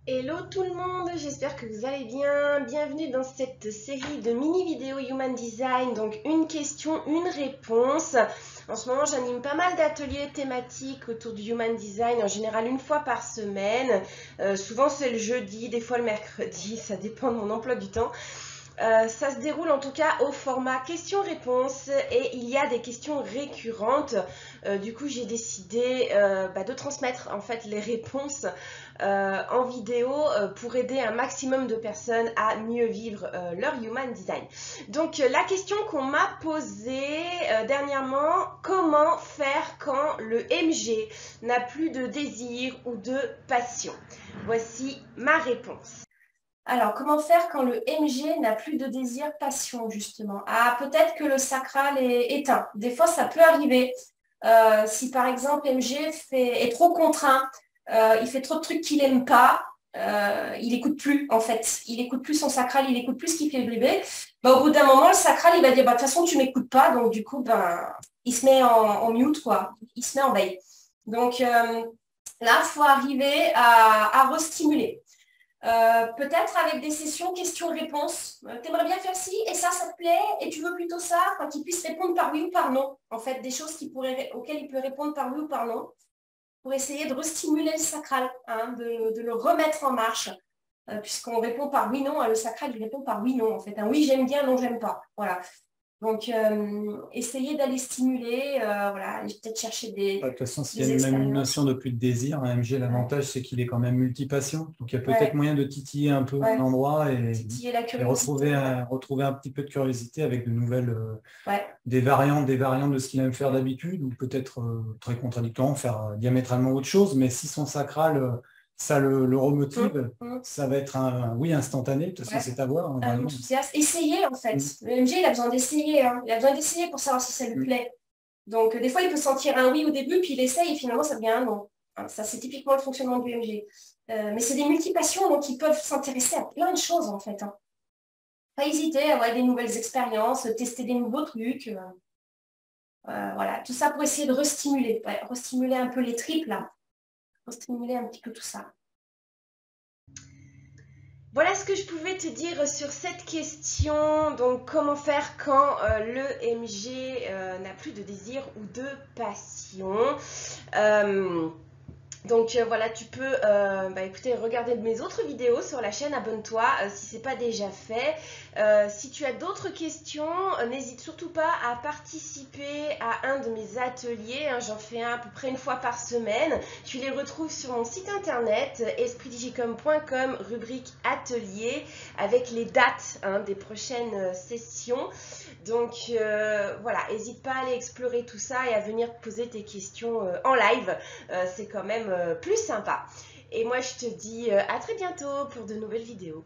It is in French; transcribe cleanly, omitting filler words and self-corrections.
Hello tout le monde, j'espère que vous allez bien. Bienvenue dans cette série de mini-vidéos Human Design, donc une question, une réponse. En ce moment, j'anime pas mal d'ateliers thématiques autour du Human Design, en général une fois par semaine. Souvent c'est le jeudi, des fois le mercredi, ça dépend de mon emploi du temps. Ça se déroule en tout cas au format questions-réponses et il y a des questions récurrentes. Du coup, j'ai décidé de transmettre en fait les réponses en vidéo pour aider un maximum de personnes à mieux vivre leur Human Design. Donc, la question qu'on m'a posée dernièrement, comment faire quand le MG n'a plus de désir ou de passion? Voici ma réponse. Alors, comment faire quand le MG n'a plus de désir, passion, justement? Ah, peut-être que le sacral est éteint. Des fois, ça peut arriver. Si par exemple MG est trop contraint, il fait trop de trucs qu'il n'aime pas, il n'écoute plus en fait. Il n'écoute plus son sacral, il n'écoute plus ce qui fait le bébé. Au bout d'un moment, le sacral, il va dire, de toute façon, tu ne m'écoutes pas. Donc, du coup, il se met en mute, quoi. Il se met en veille. Donc, là, il faut arriver à restimuler. Peut-être avec des sessions questions-réponses. T'aimerais bien faire ci et ça te plaît et tu veux plutôt ça, enfin, qu'il puisse répondre par oui ou par non. En fait, des choses auxquelles il peut répondre par oui ou par non pour essayer de restimuler le sacral, hein, de le remettre en marche. Puisqu'on répond par oui-non, hein, le sacral, il répond par oui-non, en fait. Un oui, j'aime bien, non, j'aime pas. Voilà. Donc, essayer d'aller stimuler, voilà, peut-être chercher De toute façon, s'il y des a même une expériences. notion de plus de désir, un MG, l'avantage, c'est qu'il est quand même multipassion. Donc, il y a peut-être Ouais, moyen de titiller un peu un ouais. endroit Titiller la et curiosité. Ouais. retrouver un petit peu de curiosité avec de nouvelles, Ouais. des variantes de ce qu'il aime faire d'habitude, ou peut-être très contradictoire, faire diamétralement autre chose. Mais si son sacral, ça le Hum, remotive, hum. ça va être un oui instantané. De toute façon, Ouais. c'est à voir, hein, Un vraiment. enthousiasme. Essayer, en fait. Mm. Le MG, il a besoin d'essayer. Hein. Il a besoin d'essayer pour savoir si ça lui Mm. plaît. Donc, des fois, il peut sentir un oui au début, puis il essaye, et finalement, ça devient un non. Hein, ça, c'est typiquement le fonctionnement du MG. Mais c'est des multipassions, donc ils peuvent s'intéresser à plein de choses, en fait. Hein. Pas hésiter à avoir des nouvelles expériences, tester des nouveaux trucs. Voilà, tout ça pour essayer de restimuler. Ouais, restimuler un peu les tripes, là. Restimuler un petit peu tout ça. Voilà ce que je pouvais te dire sur cette question. Donc, comment faire quand le MG n'a plus de désir ou de passion? Voilà, tu peux écoutez, regarder mes autres vidéos sur la chaîne, abonne-toi si ce n'est pas déjà fait. Si tu as d'autres questions, n'hésite surtout pas à participer à un de mes ateliers, hein, j'en fais un à peu près une fois par semaine. Tu les retrouves sur mon site internet espritdigicom.com, rubrique atelier, avec les dates des prochaines sessions. Donc voilà, n'hésite pas à aller explorer tout ça et à venir poser tes questions en live. C'est quand même plus sympa. Et moi, je te dis à très bientôt pour de nouvelles vidéos.